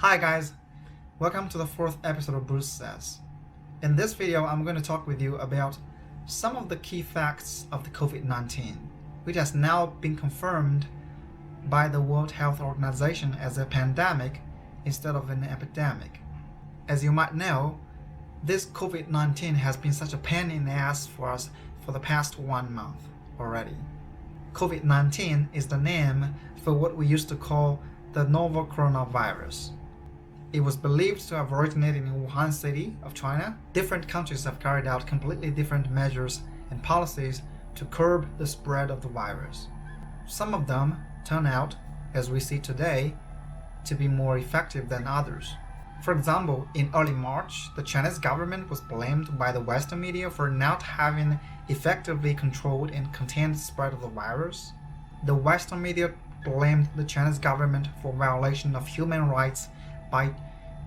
Hi guys, welcome to the fourth episode of Bruce Says. In this video, I'm going to talk with you about some of the key facts of the Covid-19, which has now been confirmed by the World Health Organization as a pandemic instead of an epidemic. As you might know, this Covid-19 has been such a pain in the ass for us for the past 1 month already. Covid-19 is the name for what we used to call the novel coronavirus. It was believed to have originated in Wuhan city of China. Different countries have carried out completely different measures and policies to curb the spread of the virus. Some of them turn out, as we see today, to be more effective than others. For example, in early March, the Chinese government was blamed by the Western media for not having effectively controlled and contained the spread of the virus. The Western media blamed the Chinese government for violation of human rights by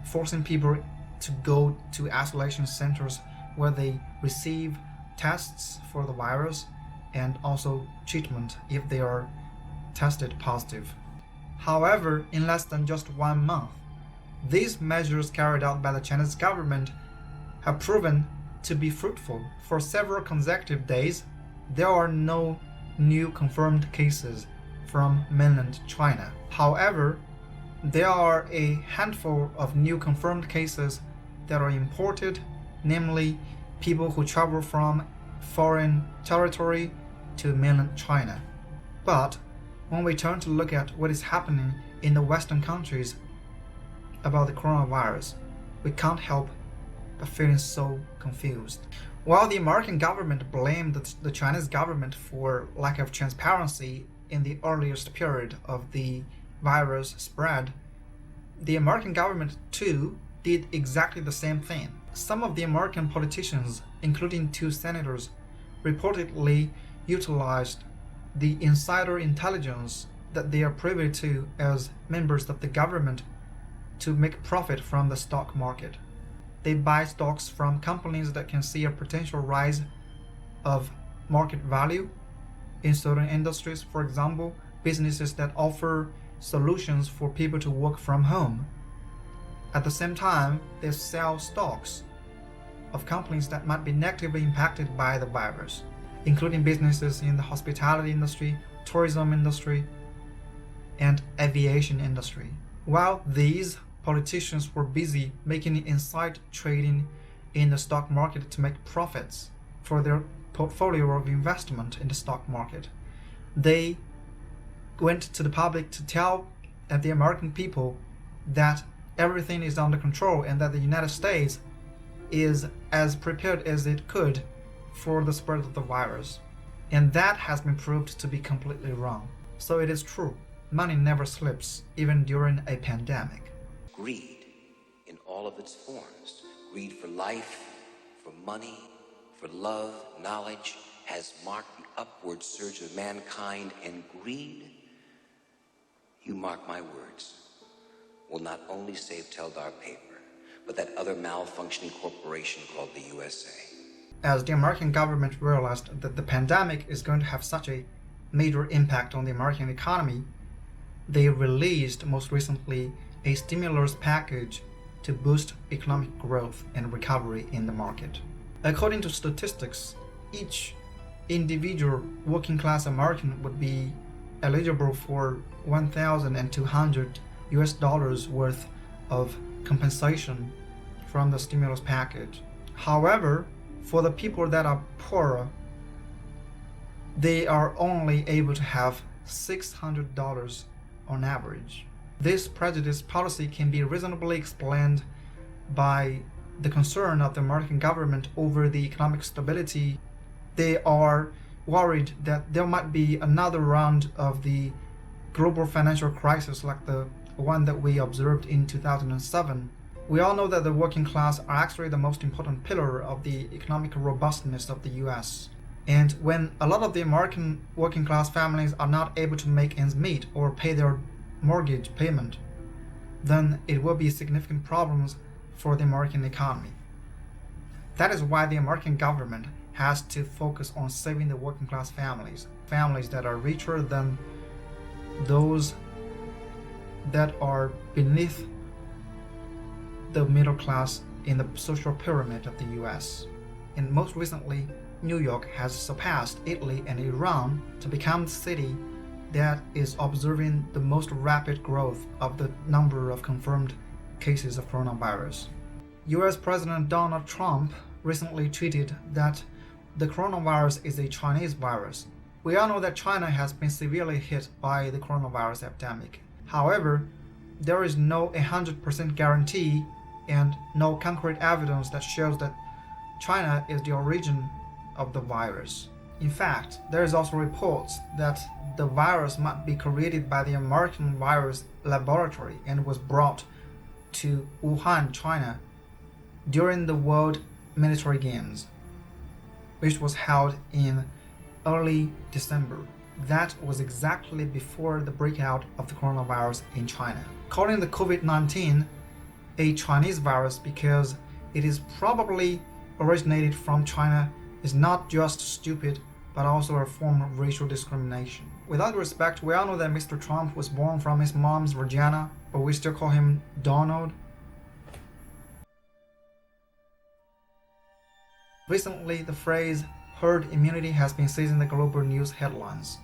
forcing people to go to isolation centers where they receive tests for the virus and also treatment if they are tested positive. However, in less than just 1 month, these measures carried out by the Chinese government have proven to be fruitful. For several consecutive days, there are no new confirmed cases from mainland China. However, there are a handful of new confirmed cases that are imported, namely people who travel from foreign territory to mainland China. But when we turn to look at what is happening in the Western countries about the coronavirus, we can't help but feeling so confused. While the American government blamed the Chinese government for lack of transparency in the earliest period of the virus spread, the American government too did exactly the same thing. Some of the American politicians, including 2 senators, reportedly utilized the insider intelligence that they are privy to as members of the government to make profit from the stock market. They buy stocks from companies that can see a potential rise of market value in certain industries. For example, businesses that offer solutions for people to work from home. At the same time, they sell stocks of companies that might be negatively impacted by the virus, including businesses in the hospitality industry, tourism industry, and aviation industry. While these politicians were busy making inside trading in the stock market to make profits for their portfolio of investment in the stock market, they went to the public to tell the American people that everything is under control and that the United States is as prepared as it could for the spread of the virus. And that has been proved to be completely wrong. So it is true, money never slips, even during a pandemic. Greed in all of its forms, greed for life, for money, for love, knowledge, has marked the upward surge of mankind, and greed, you mark my words, will not only save Teldar Paper, but that other malfunctioning corporation called the USA. As the American government realized that the pandemic is going to have such a major impact on the American economy, they released most recently a stimulus package to boost economic growth and recovery in the market. According to statistics, each individual working class American would be eligible for $1,200 worth of compensation from the stimulus package. However, for the people that are poorer, they are only able to have $600 on average. This prejudice policy can be reasonably explained by the concern of the American government over the economic stability. They are worried that there might be another round of the global financial crisis like the one that we observed in 2007. We all know that the working class are actually the most important pillar of the economic robustness of the US. And when a lot of the American working class families are not able to make ends meet or pay their mortgage payment, then it will be significant problems for the American economy. That is why the American government has to focus on saving the working class families that are richer than those that are beneath the middle class in the social pyramid of the US. And most recently, New York has surpassed Italy and Iran to become the city that is observing the most rapid growth of the number of confirmed cases of coronavirus. US President Donald Trump recently tweeted that the coronavirus is a Chinese virus. We all know that China has been severely hit by the coronavirus epidemic. However, there is no 100% guarantee and no concrete evidence that shows that China is the origin of the virus. In fact, there is also reports that the virus might be created by the American Virus Laboratory and was brought to Wuhan, China during the World Military Games, which was held in early December. That was exactly before the breakout of the coronavirus in China. Calling the COVID-19 a Chinese virus because it is probably originated from China is not just stupid, but also a form of racial discrimination. With all due respect, we all know that Mr. Trump was born from his mom's vagina, but we still call him Donald. Recently, the phrase herd immunity has been seizing the global news headlines.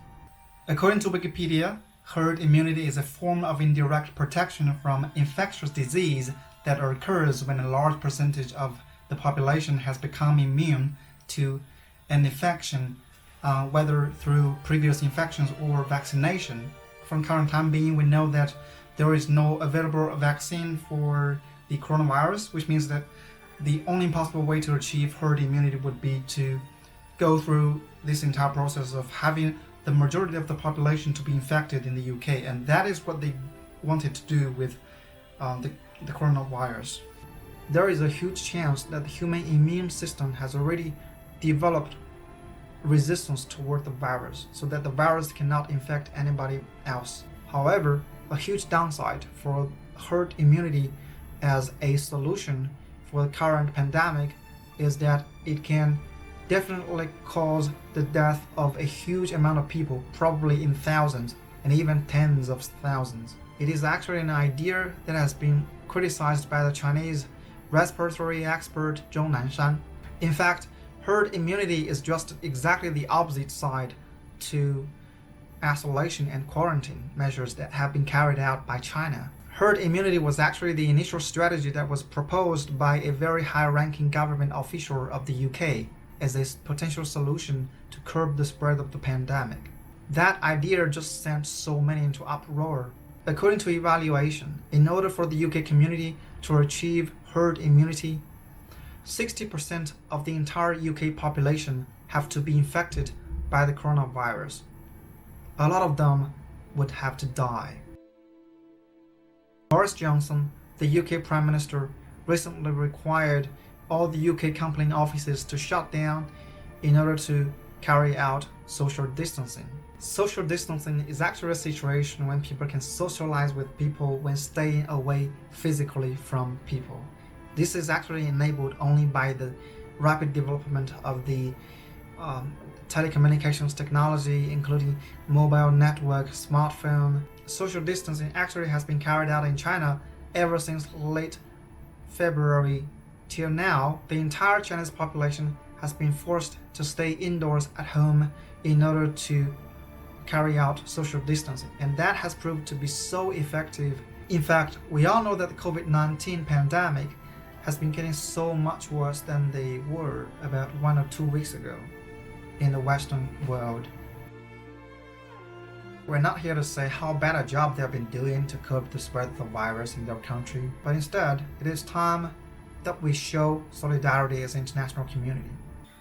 According to Wikipedia, herd immunity is a form of indirect protection from infectious disease that occurs when a large percentage of the population has become immune to an infection, whether through previous infections or vaccination. From current time being, we know that there is no available vaccine for the coronavirus, which means that the only possible way to achieve herd immunity would be to go through this entire process of having the majority of the population to be infected in the UK, and that is what they wanted to do with the coronavirus. There is a huge chance that the human immune system has already developed resistance toward the virus, so that the virus cannot infect anybody else. However, a huge downside for herd immunity as a solution for the current pandemic is that it can definitely cause the death of a huge amount of people, probably in thousands and even tens of thousands. It is actually an idea that has been criticized by the Chinese respiratory expert Zhou Nanshan. In fact, herd immunity is just exactly the opposite side to isolation and quarantine measures that have been carried out by China. Herd immunity was actually the initial strategy that was proposed by a very high-ranking government official of the UK as a potential solution to curb the spread of the pandemic. That idea just sent so many into uproar. According to evaluation, in order for the UK community to achieve herd immunity, 60% of the entire UK population have to be infected by the coronavirus. A lot of them would have to die. Boris Johnson, the UK Prime Minister, recently required all the UK company offices to shut down in order to carry out social distancing. Social distancing is actually a situation when people can socialize with people when staying away physically from people. This is actually enabled only by the rapid development of the telecommunications technology, including mobile network, smartphone. Social distancing actually has been carried out in China ever since late February till now. The entire Chinese population has been forced to stay indoors at home in order to carry out social distancing, and that has proved to be so effective. In fact, we all know that the COVID-19 pandemic has been getting so much worse than they were about 1 or 2 weeks ago in the Western world. We're not here to say how bad a job they've been doing to curb the spread of the virus in their country, but instead, it is time that we show solidarity as an international community.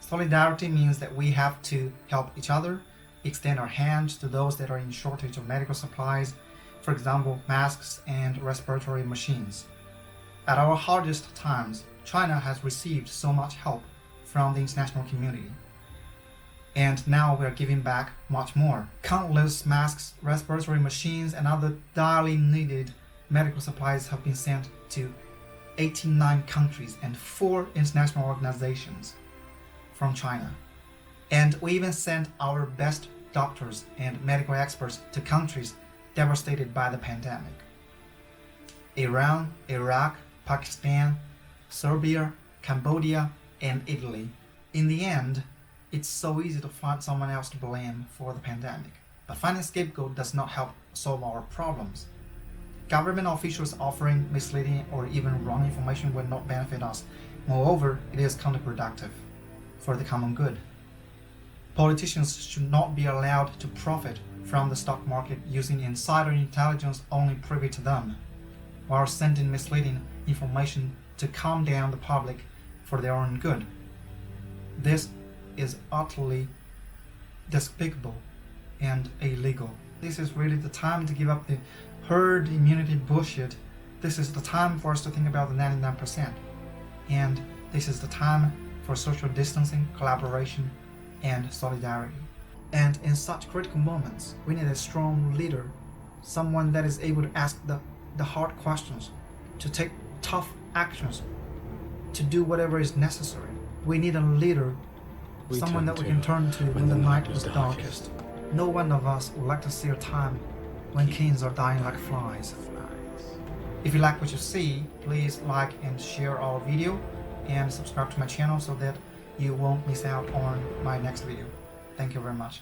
Solidarity means that we have to help each other, extend our hands to those that are in shortage of medical supplies, for example, masks and respiratory machines. At our hardest times, China has received so much help from the international community. And now we are giving back much more. Countless masks, respiratory machines, and other direly needed medical supplies have been sent to 89 countries and 4 international organizations from China. And we even sent our best doctors and medical experts to countries devastated by the pandemic. Iran, Iraq, Pakistan, Serbia, Cambodia, and Italy. In the end, it's so easy to find someone else to blame for the pandemic. But finding a scapegoat does not help solve our problems. Government officials offering misleading or even wrong information will not benefit us. Moreover, it is counterproductive for the common good. Politicians should not be allowed to profit from the stock market using insider intelligence only privy to them, while sending misleading information to calm down the public for their own good. This is utterly despicable and illegal. This is really the time to give up the herd immunity bullshit. This is the time for us to think about the 99%. And this is the time for social distancing, collaboration, and solidarity. And in such critical moments, we need a strong leader, someone that is able to ask the hard questions, to take tough actions, to do whatever is necessary. We need a leader, someone that we can turn to when the night is darkest. No one of us would like to see a time when kings are dying like flies. If you like what you see, please like and share our video and subscribe to my channel so that you won't miss out on my next video. Thank you very much.